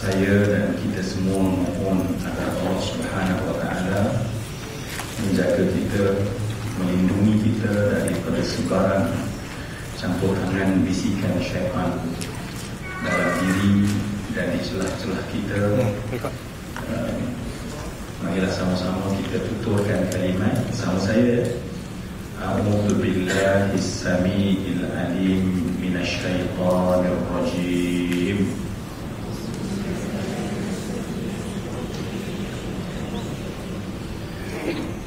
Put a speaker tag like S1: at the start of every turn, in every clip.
S1: Saya dan kita semua mohon agar Allah Subhanahu wa Ta'ala menjaga kita, melindungi kita daripada sebarang campur tangan bisikan syaitan dalam diri dan di celah-celah kita. Marilah sama-sama kita tuturkan kalimat bersama saya. A'udzu billahis samii'il 'aliim minasy syaithanir rajim.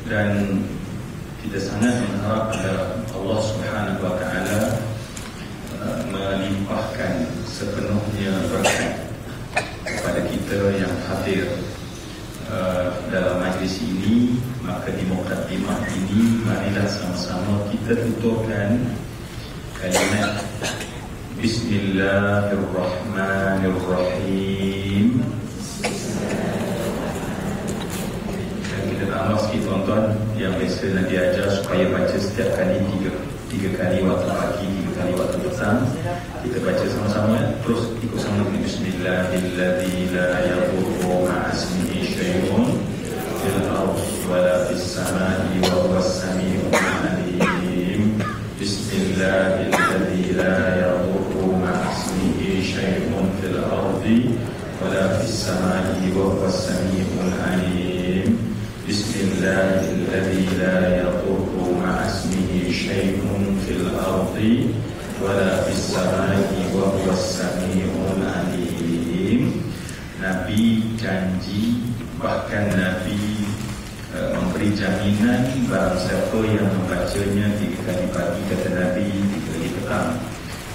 S1: Dan kita sangat mengharap agar Allah Subhanahu wa Ta'ala melimpahkan sepenuhnya berkat kepada kita yang hadir dalam majlis ini. Maka di mukadimah ini marilah sama-sama kita tuturkan kalimat Bismillahirrahmanirrahim. Dan kita tambah sikit tuan-tuan yang biasa nak diajar supaya baca setiap kali tiga kali waktu pagi, 3 kali waktu petang. Kita baca sama-sama, terus ikut sama dengan Bismillahilladzi la yadurru ma'asmihi syai'un fil ardi wa la fis samai wa huwas samiul 'alim. Bismillahilladzi la yadurru ma'asmihi syai'un fil ardi wa la fis samai wa huwas samiul 'alim. Bismillahilladzi la yadurru ma'asmihi syai'un fil ardi wala fis samai wa huwas samiul 'alim. Nabi janji, bahkan Nabi memberi jaminan barang siapa yang membacanya 3 kali pagi, kata Nabi, 3 kali petang,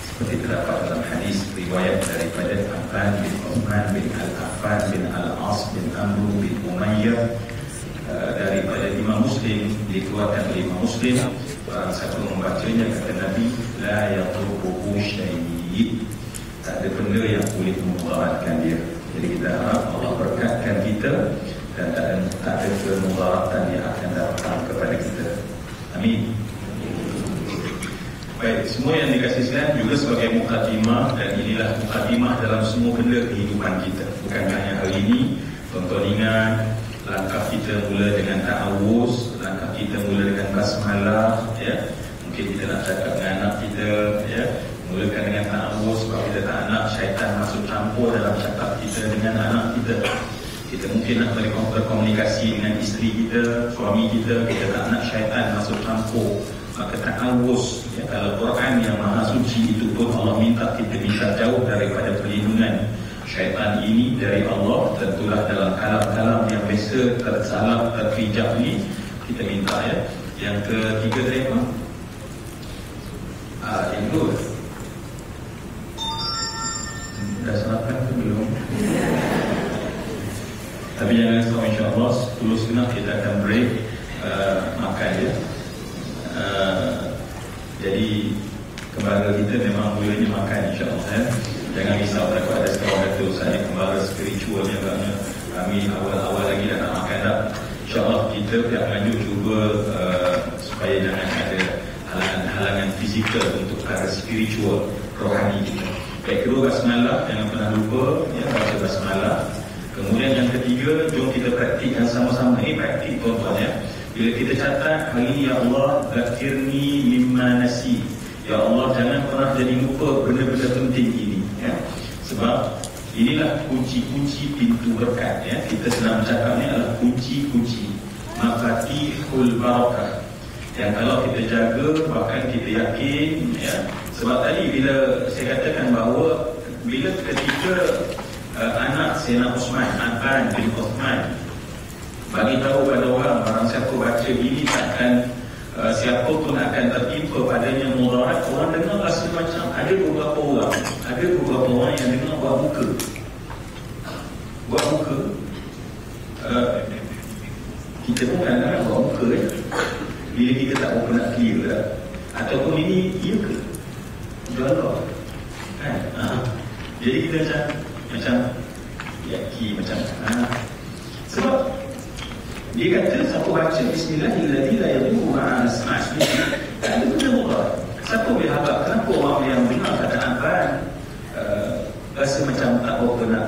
S1: seperti terdapat dalam hadis riwayat daripada Affan bin Uthman bin Al-Affan bin Al-As bin Amr bin Umayyah daripada Imam Muslim, dikeluarkan oleh Imam Muslim. Barang siapa membacanya, kata Nabi, la yadurruhu syai', tak ada benda yang boleh memudaratkan dia. Jadi kita harap Allah berkatkan kita dan tak ada kemudaratan yang akan datang kepada kita. Amin. Baik, semua yang dikasih sekalian juga sebagai mukadimah, dan inilah mukadimah dalam semua benda kehidupan kita. Bukan hanya hari ini. Tuan-tuan ingat, langkah kita mula dengan ta'awuz, langkah kita mula dengan basmalah, ya. Mungkin kita nak cakap dengan anak kita, ya, mulakan dengan ta'awuz sebab kita tak nak syaitan masuk campur dalam cakap kita dengan anak kita. Kita mungkin nak berkomunikasi dengan isteri kita, suami kita, kita tak nak syaitan masuk campur. Maka ta'awuz, ya, kalau Quran yang maha suci itu pun Allah minta kita minta jauh daripada perlindungan syaitan ini dari Allah. Tentulah dalam kalam-kalam yang biasa tersalah, terpijak ni, kita minta, ya. Yang ketiga tadi apa? Yang kedua dah sarapan ke belum? Tapi jangan risau, insyaAllah 10.30 kita akan break makan, ya. Jadi kembara kita memang mulanya makan, insyaAllah, ya. Jangan risau takut ada sekawan kata usahanya kembara spiritualnya kerana kami awal-awal lagi dah nak makan dah. InsyaAllah kita pihak Maju cuba supaya jangan ada halangan fizikal untuk perkara spiritual, rohani kita. Baik, kedua basmalah, jangan pernah lupa, ya, baca basmalah. Kemudian yang ketiga, jom kita praktikkan sama-sama. Ini praktik, tuan-tuan, ya. Bila kita catat hari ini, ya Allah, zakirni mimma nasi, ya Allah, jangan pernah jadi lupa benda-benda penting ini, ya. Sebab inilah kunci-kunci pintu berkat, ya. Kita sedang bercakap ni adalah kunci-kunci mafatihul barakah yang kalau kita jaga, bahkan kita yakin, ya. Sebab tadi bila saya katakan bahawa bila ketika anak Sayyidina Uthman, Affan bin Uthman, bagi tahu pada orang, barang siapa baca ini takkan siapa pun akan tertimpa padanya mudarat. Orang dengar rasa macam ada beberapa orang yang dengar buat muka, kita pun kadang-kadang buat muka, ya. Bila kita tak berapa nak clear lah. Ataupun ini iya ke? Jualah, kan? Jadi kita macam yaki, macam sebab dia kata siapa baca Bismillahilladzi la yadurru ma'asmihi, tak ada benda murah. Siapa boleh harap, kenapa orang yang dengar kata Affan rasa macam tak berapa nak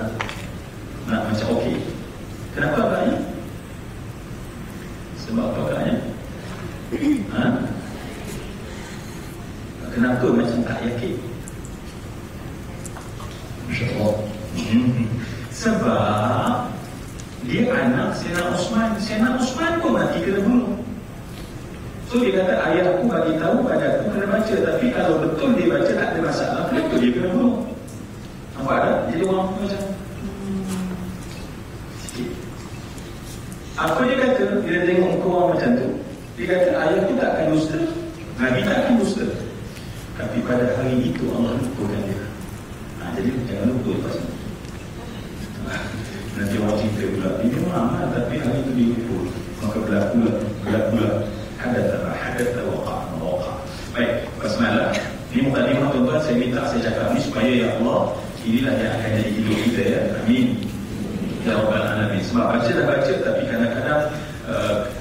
S1: Sebab dia anak Sayyidina Osman. Sayyidina Osman pun mati kena bunuh. So dia kata, ayahku bagi tahu pada aku kena baca. Tapi kalau betul dia baca tak ada masalah, kenapa dia kena bunuh? Nampak tak? Jadi orang macam sikit. Apa dia kata bila tengok muka orang macam tu? Dia kata, ayahku tak akan dusta, Nabi tak akan dusta. Tapi pada hari itu Allah lupakan dia. Jadi jangan lupa lepas ni. Nanti orang cerita pula, ini amal tapi hari itu dilupa. Maka berlaku hadat waqa. Baik, basmalah. Ini mukadimah tuan-tuan, saya minta saya cakap ni supaya ya Allah, inilah yang akan jadi hidup kita ya. Amin. Ya Rabbal Alamin. Sebab baca dah baca, tapi kadang-kadang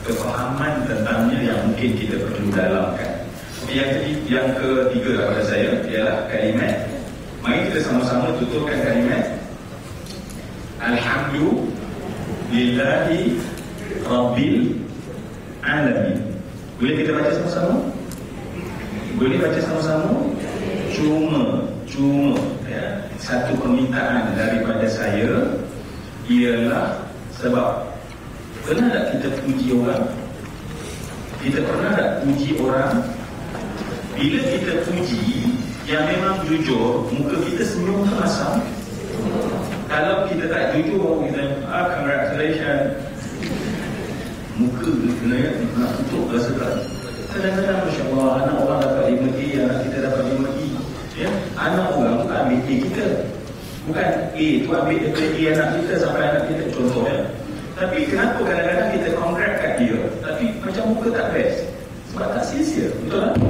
S1: kefahaman tentangnya yang mungkin kita perlu dalamkan. Yang ketiga kepada saya ialah kalimat. Mari kita sama-sama tutupkan kalimat Alhamdulillahi Rabbil Alamin. Boleh kita baca sama-sama? Boleh baca sama-sama? Cuma ya, satu permintaan daripada saya ialah sebab pernah tak kita puji orang? Kita pernah tak puji orang? Bila kita puji yang memang jujur, muka kita senyum ke masam? Kalau kita tak jujur, kita congratulations, muka kena nak tutup rasa tak. Kadang-kadang Masya Allah, anak orang dapat 5A, anak kita dapat 5E ya? Anak orang bukan ambil A kita, bukan A tu ambil daripada A anak kita sampai anak kita, contoh ya. Tapi kenapa kadang-kadang kita congrat kat dia, tapi macam muka tak best? Sebab tak sincere, betul tak?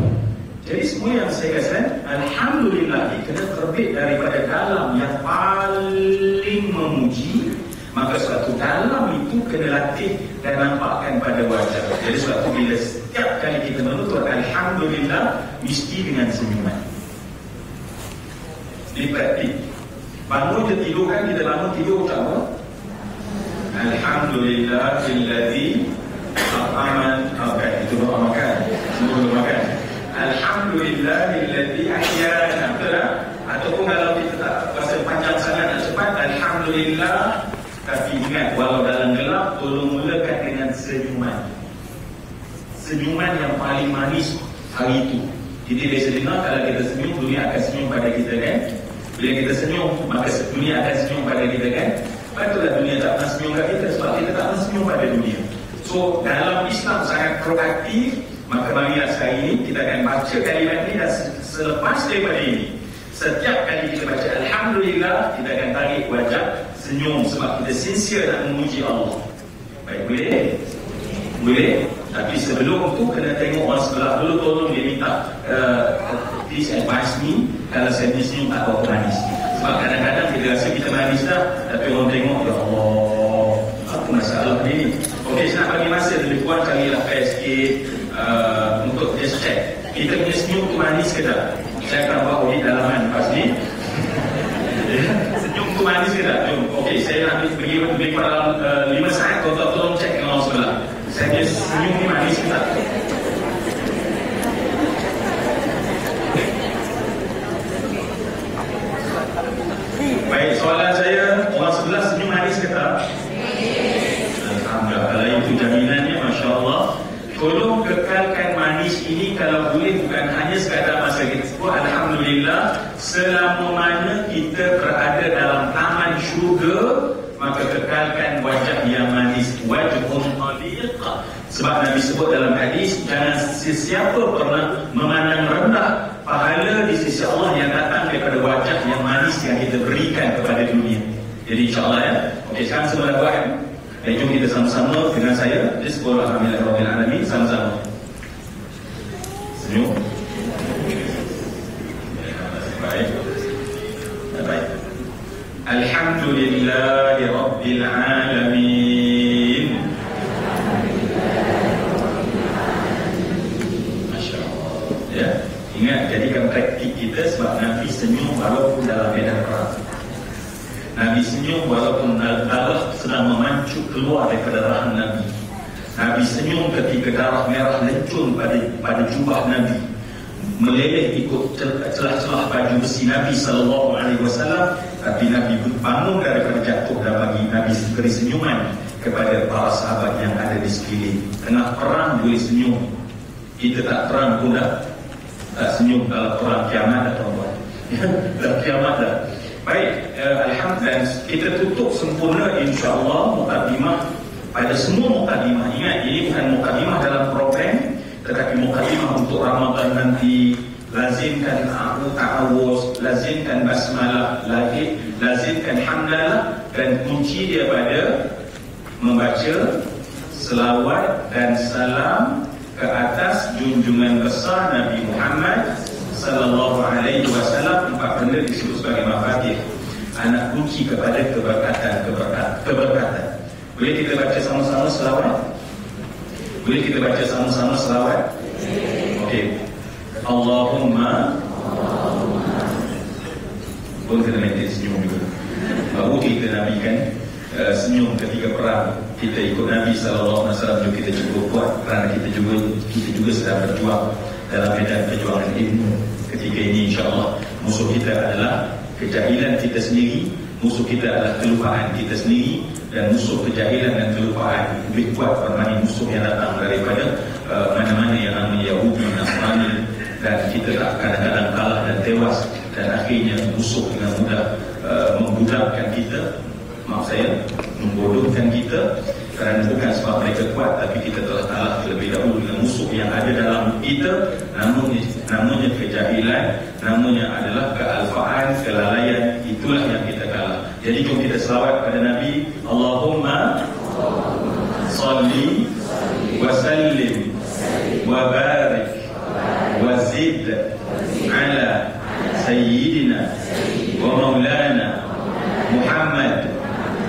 S1: Jadi semua yang saya katakan, Alhamdulillah, kena terbit daripada dalam yang paling memuji. Maka suatu dalam itu kena latih dan nampakkan pada wajah. Jadi suatu bila setiap kali kita menutur Alhamdulillah, mesti dengan senyuman. Ini praktik. Bangun tidur kan, kita bangun tidur ucap apa? Alhamdulillah Alladzi at'aman. Itu doa makan. Semua doa makan. Alhamdulillahilladzi ahyana. Betul tak? Ataupun kalau kita tak rasa panjang sangat nak cepat, Alhamdulillah. Tapi ingat, walau dalam gelap, tolong mulakan dengan senyuman. Senyuman yang paling manis hari itu. Jadi biasa dengar, kalau kita senyum, dunia akan senyum pada kita kan? Bila kita senyum, maka dunia akan senyum pada kita kan? Patutlah dunia tak pernah senyum pada kita, sebab kita tak pernah senyum pada dunia. So, dalam Islam sangat proaktif. Maka marilah sekali ini kita akan baca kalimat ini, dan selepas daripada ini, setiap kali kita baca Alhamdulillah, kita akan tarik wajah senyum sebab kita sincere nak memuji Allah. Baik, boleh? Boleh? Tapi sebelum tu kena tengok orang sebelah dulu, tolong dia minta please advise me kalau saya ni senyum tak apa manis. Sebab kadang-kadang kita rasa kita manis dah, tapi orang tengok, ya Allah, apa masalah ni? Okey, saya nak bagi masa lebih kurang carilah pair sikit untuk just check kita punya senyum tu manis ke tak. Saya akan buat audit dalaman lepas ni. Senyum tu manis ke tak? Jom. Okey, saya nak pergi lebih kurang dalam 5 saat. Tolong check dengan orang sebelah, saya punya senyum ni manis ke tak. Baik, soalan saya, orang sebelah senyum manis ke tak? Alhamdulillah. Kalau itu jaminannya, Masya Allah. Tolong kekalkan manis ini, kalau boleh bukan hanya sekadar masa kita sebut Alhamdulillah, selama mana kita berada dalam taman syurga, maka kekalkan wajah yang manis, wajhun taliq. Sebab Nabi sebut dalam hadis, jangan sesiapa pernah memandang rendah pahala di sisi Allah yang datang daripada wajah yang manis yang kita berikan kepada dunia. Jadi insyaAllah ya. Okey, sekarang semua dah buat kan? Dan jom kita sama-sama dengan saya Bismillahirrahmanirrahim, sama-sama senyum. Baik. Baik. Alhamdulillahi Rabbil Alamin. Masya Allah ya. Ingat, jadikan praktik kita. Sebab Nabi senyum walaupun dalam medan perang. Nabi senyum walaupun darah sedang memancut keluar daripada rahang Nabi. Nabi senyum ketika darah merah lencur pada jubah Nabi, meleleh ikut celah-celah baju besi Nabi SAW. Tapi Nabi bangun daripada jatuh dan bagi beri senyuman kepada para sahabat yang ada di sekeliling. Tengah perang boleh senyum. Kita tak perang pun tak senyum. Kalau perang kiamat dah tuan-tuan. Dah kiamat dah. Baik, alhamdulillah kita tutup sempurna insya-Allah mukadimah pada semua mukadimah. Ingat, ini bukan mukadimah dalam program, tetapi mukadimah untuk Ramadan nanti. Lazimkan ta'awuz, lazimkan basmalah, lazimkan hamdalah, dan kunci dia pada membaca selawat dan salam ke atas junjungan besar Nabi Muhammad sallallahu alaihi wasallam. 4 benda disebut sebagai mafatih, anak kunci kepada keberkatan. Boleh kita baca sama-sama selawat? Boleh kita baca sama-sama selawat? Okey. Allahumma pun kena maintain senyum juga. Baru kita Nabi kan senyum ketika perang. Kita ikut Nabi SAW juga, kita cukup kuat kerana kita juga sedang berjuang dalam medan perjuangan ilmu. Ketika ini insya-Allah musuh kita adalah kejahilan kita sendiri, musuh kita adalah kelupaan kita sendiri, dan musuh kejahilan dan kelupaan lebih kuat berbanding musuh yang datang daripada mana-mana yang namanya Yahudi, Nasrani, dan kita tak kadang-kadang kalah dan tewas, dan akhirnya musuh dengan mudah membudakkan kita, membodohkan kita, kerana bukan sebab mereka kuat, tapi kita telah kalah terlebih dahulu dengan musuh yang ada dalam kita. Namanya kejahilan, namanya adalah kealfaan, kelalaian. Itulah yang kita kalah. Jadi jom kita selawat pada Nabi. Allahumma salli wa sallim wa barik wa zid ala sayyidina wa maulana Muhammad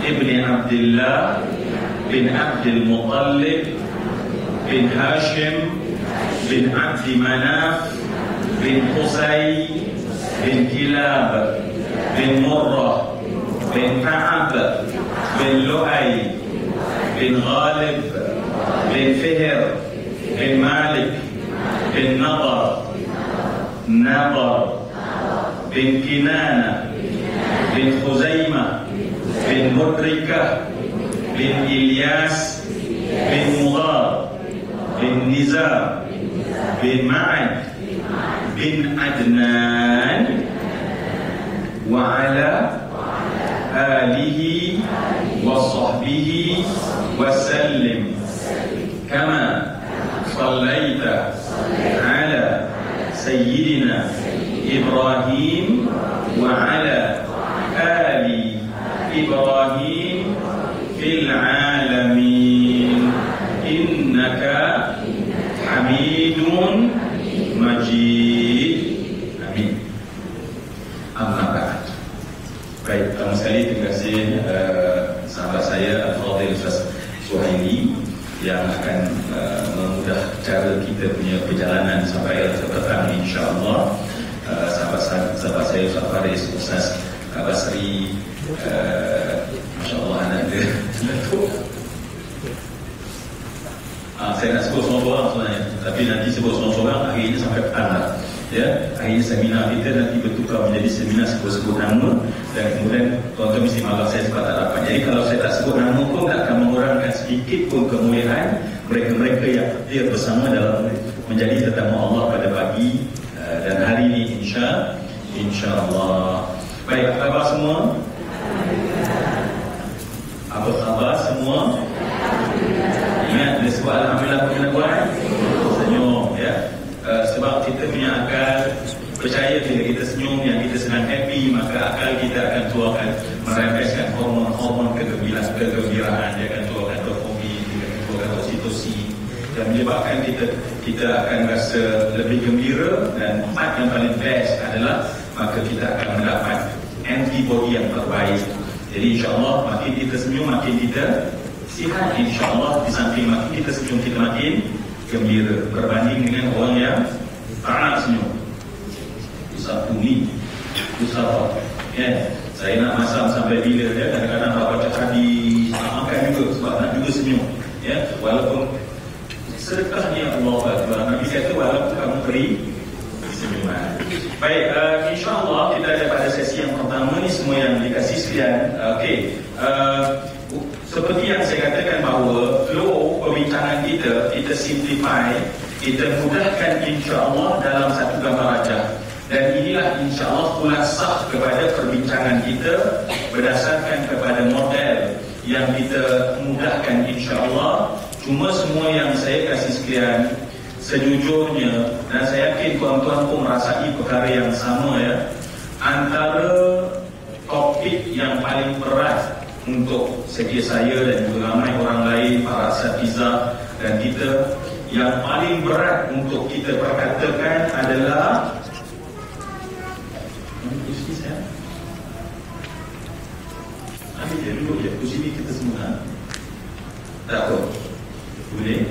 S1: ibn Abdullah bin Abdul Muttalib bin Hashim bin Abdi Manaf bin Qusay bin Kilab bin Murrah bin Ka'ab bin Lu'ay bin Ghalib bin Fihr bin Malik bin Nadar bin Kinana bin Khuzaimah bin Mudrikah bin Ilyas bin Mughar bin Nizar bin Ma'ad bin Adnan wa ala alihi wa sahbihi wa sallim kama sallaita ala sayyidina Ibrahim wa ala ali Ibrahim fil alamin innaka hamidun majid. Amin. Amma ba'd. Baik, pertama sekali terima kasih sahabat saya Al-Fadhil Ustaz Suhaili yang akan memudah cara kita punya perjalanan sampai akhir petang insya-Allah. Sahabat saya Ustaz Faris, Ustaz Basri, masya-Allah anak dia Datuk. Saya nak sebut seorang-seorang sebenarnya, tapi nanti sebut seorang-seorang akhirnya sampai petang lah. Ya, akhirnya seminar kita nanti bertukar menjadi seminar sebut-sebut nama, dan kemudian tuan-tuan mesti maaf saya sebab tak dapat. Jadi kalau saya tak sebut nama pun tak akan mengurangkan sedikit pun kemuliaan mereka-mereka yang hadir bersama dalam menjadi tetamu Allah pada pagi dan hari ini insya-Allah. Baik, apa khabar semua? Apa khabar semua? Ingat, dia sebut alhamdulillah apa kena buat? Senyum, ya. Sebab kita punya akal percaya bila kita senyum, yang kita sedang happy, maka akal kita akan keluarkan, merembeskan hormon kegembiraan. Dia akan keluarkan dopamine, dia akan keluarkan oksitosin, dan menyebabkan kita akan rasa lebih gembira. Dan part yang paling best adalah maka kita akan mendapat antibody yang terbaik. Jadi insya-Allah makin kita senyum makin kita sihat, insya-Allah. Di samping makin kita senyum kita makin gembira berbanding dengan orang yang tak senyum. Usah bumi, usah ya. Saya nak masam sampai bila ya, kadang-kadang tak baca hadis, tak makan juga sebab nak juga senyum ya. Walaupun sedekah ni Allah Akbar, Nabi kata walaupun kamu beri senyuman. Baik, insya-Allah kita ada pada sesi yang pertama ni semua yang dikasih sekalian. Okey. seperti yang saya katakan bahawa flow perbincangan kita simplify, kita mudahkan insya-Allah dalam satu gambar rajah. Dan inilah insya-Allah khulasah kepada perbincangan kita berdasarkan kepada model yang kita mudahkan insya-Allah. Cuma semua yang saya kasih sekalian, sejujurnya, dan saya yakin tuan-tuan pun merasai perkara yang sama ya, antara topik yang paling berat untuk segi saya dan juga ramai orang lain, para asatizah dan kita, yang paling berat untuk kita perkatakan adalah kursi saya. Ambil dia duduk je, kursi ni kita semua. Tak apa. Boleh?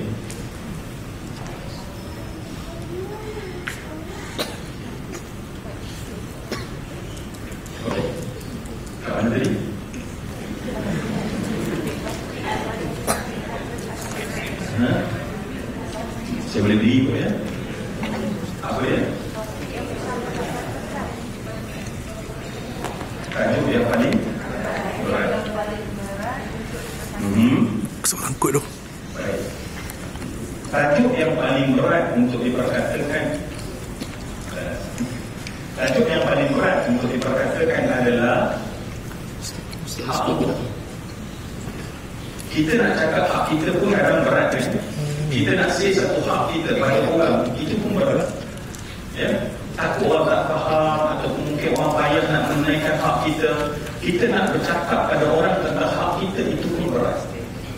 S1: Okey. Kat mana tadi? Saya boleh beri apa ya? Apa ya? Tajuk yang paling berat.
S2: Kesangkut tu.
S1: Baik. Tajuk yang paling berat untuk diperkatakan, tajuk yang paling berat untuk diperkatakan adalah hak Allah. Kita nak cakap hak kita pun kadang berat kan? Kita nak say satu hak kita pada orang, itu pun berat. Ya? Takut orang tak faham, ataupun mungkin orang payah nak menaikkan hak kita. Kita nak bercakap pada orang tentang hak kita, itu pun berat.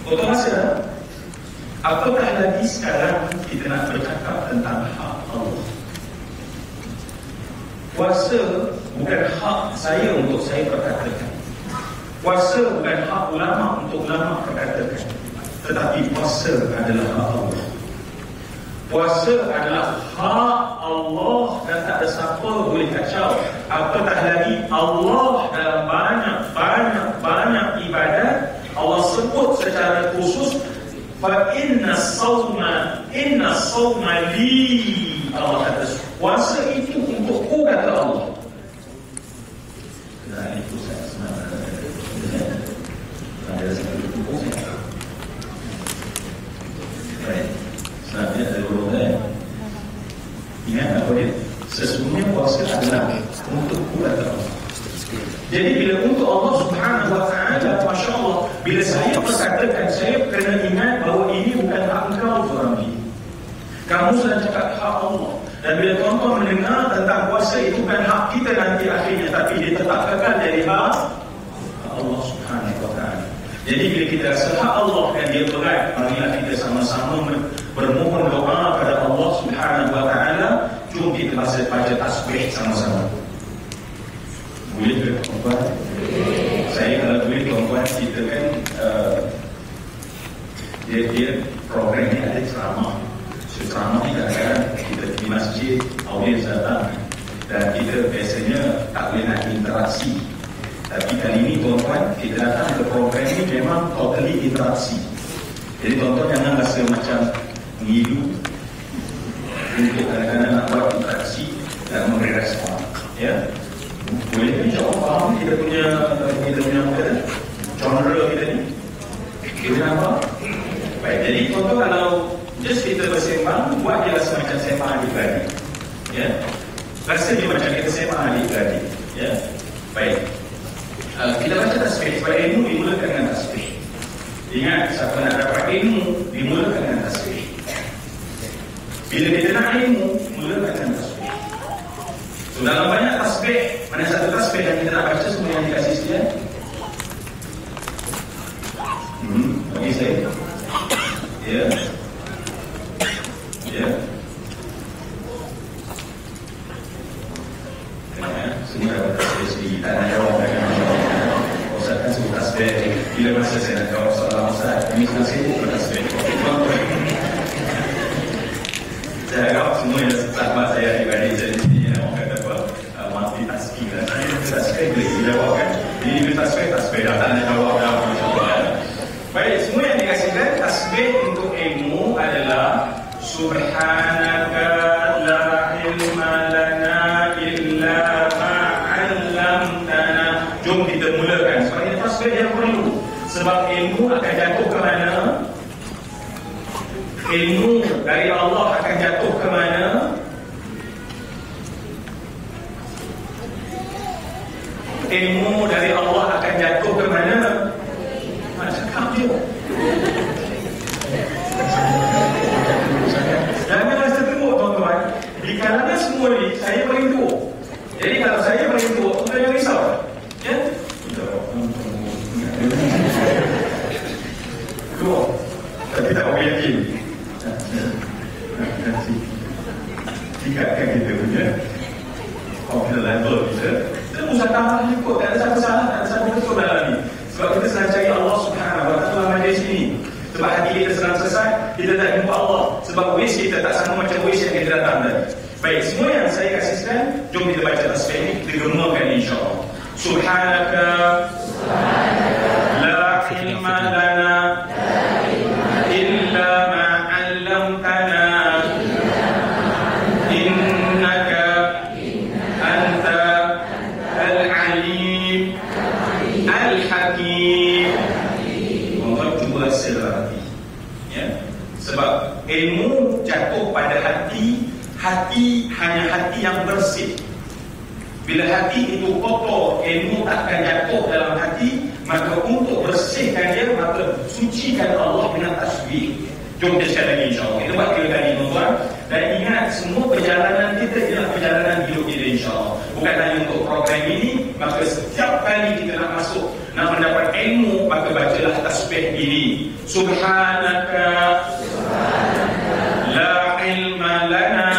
S1: Betul masa? Apakah lagi sekarang kita nak bercakap tentang hak Allah? Puasa bukan hak saya untuk saya perkatakan. Puasa bukan hak ulama untuk ulama perkatakan. Tetapi puasa adalah hak Allah. Puasa adalah hak Allah dan tak ada siapa boleh kacau. Apatah lagi Allah dalam banyak ibadat Allah sebut secara khusus fa inna sawma li. Allah kata puasa itu untukku, kata Allah. Nah, itu saya sebenarnya ada satu buku saya. Baik. Sebenarnya ada golongan. Ingat apa dia? Sesungguhnya puasa adalah untukku, kata Allah. Jadi bila untuk Allah Subhanahu wa ta'ala, Masya Allah, bila saya perkatakan, saya kena ingat bahawa ini bukan hak engkau seorang ini. Kamu sedang cakap hak Allah. Dan bila tuan-tuan mendengar tentang puasa, itu bukan hak kita nanti akhirnya, tapi dia tetap kekal dari hak Allah Subhanahu wa ta'ala. Jadi bila kita rasa hak Allah dan dia berat, marilah kita sama-sama bermohon doa kepada Allah Subhanahu wa ta'ala. Jom kita baca tasbih sama-sama. Boleh ke tuan-tuan? Saya kalau boleh tuan-tuan, kita kan dia program ni ada ceramah. So ceramah ni kadang-kadang kita di masjid, audiens datang, dan kita biasanya tak boleh nak interaksi. Tapi kali ini tuan-tuan, kita datang ke program ni memang totally interaksi. Jadi tuan-tuan jangan rasa macam ngilu untuk kadang-kadang nak buat interaksi dan memberi respon. Ya? Boleh insya-Allah faham kita punya apa genre kita ni. Kita nampak? Baik, jadi tuan-tuan kalau just kita bersembang, buat dia rasa macam sembang adik-beradik. Ya? Rasa dia macam kita sembang adik-beradik. Ya? Baik. Kita baca tasbih, sebab ilmu dimulakan dengan tasbih. Ingat, siapa nak dapat ilmu dimulakan dengan tasbih. Bila kita nak ilmu, mulakan dengan tasbih. So dalam banyak tasbih, mana satu tasbih yang kita nak baca semua yang dikasih sekian? Bagi saya. Ya. Ya. Semua dapat tasbih sendiri. Tak nak jawab dengan Ustaz kan sebut tasbih. Bila masa saya nak jawab soalan Ustaz, ini sudah sibuk ke tasbih. Saya harap semua yang sahabat saya dibanding jadi sini, orang kata apa, multitasking dan saya tasbih boleh dijawab kan. Ini tasbih dah tak nak jawab dah. Baik, semua yang dikasihkan tasbih untuk ilmu adalah Subhanaka la ilma lana illa ma 'allamtana. Jom kita mulakan. Sebab ini tasbih yang perlu. Sebab ilmu akan jatuh ke mana? Ilmu dari Allah akan jatuh ke mana? Ilmu dari Allah akan jatuh ke mana? Cakap je. Jangan rasa teruk tuan-tuan. Di kalangan semua ni, saya paling teruk. Jadi kalau saya paling teruk, tuan jangan risau. Ya? Teruk. Tapi tak boleh yakin. Tingkatkan kita punya confidence level kita. Kita usah tambah ikut. Tak ada siapa salah, tak ada siapa betul dalam ni. Sebab kita sedang cari Allah Subhanahu Wa Taala majlis sini. Sebab hati kita sedang sesat, kita tak jumpa Allah. Sebab wish kita tak sama macam wish yang kita datang tadi. Baik, semua yang saya kasihkan, jom kita baca tasbih ini, kita gemakan insya-Allah. Subhanaka la ilma lana illa ma 'allamtana innaka anta al-alim al-hakim. Cuba selagi, ya. Sebab ilmu jatuh pada hati. Hati hanya hati yang bersih. Bila hati itu kotor, ilmu takkan jatuh dalam hati. Maka untuk bersihkan dia, maka sucikan Allah dengan tasbih. Jom kita share lagi insyaAllah. Kita buat 3 kali tuan-tuan. Dan ingat, semua perjalanan kita ialah perjalanan hidup kita insyaAllah. Bukan hanya untuk program ini. Maka setiap kali kita nak masuk, nak mendapat ilmu, maka bacalah tasbih ini. Subhanaka la ilma lana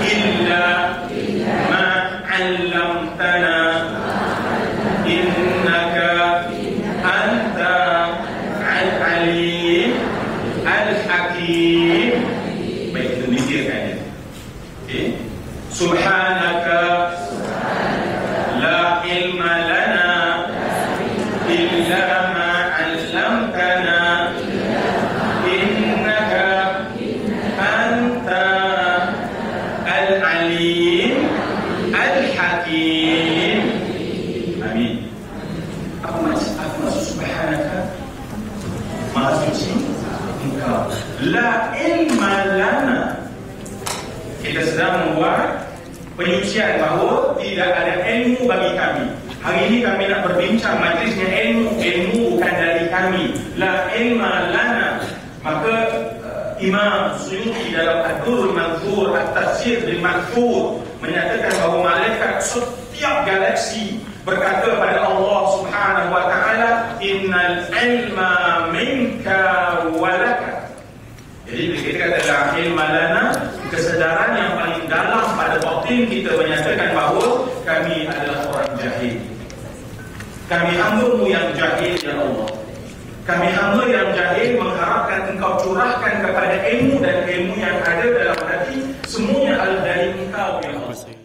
S1: illa ma 'allamtana innaka anta al-alim al-hakim. Baik, kita mikirkan dia. Okay. Subhanaka la ilma lana illa ma 'allamtana innaka anta al-alim al-hakim. Amin. Apa maksud subhanaka? Maha suci Engkau. La ilma lana. Kita sedang membuat penyucian bahawa tidak ada ilmu bagi kami. Hari ini kami nak berbincang majlisnya ilmu. Ilmu bukan dari kami. La ilma lana. Maka Imam Suyuti dalam Ad-Durrul Manthur, At-Tafsir bil Manthur menyatakan bahawa malaikat setiap galaksi berkata pada Allah Subhanahu Wa Taala, innal ilma minka walaka. Jadi bila kita kata la ilma lana, kesedaran yang paling dalam pada batin kita menyatakan bahawa kami adalah orang jahil. Kami hamba-Mu yang jahil, ya Allah. Kami hamba yang jahil mengharapkan Engkau curahkan kepada ilmu, dan ilmu yang ada dalam hati semuanya adalah dari Engkau, ya Allah.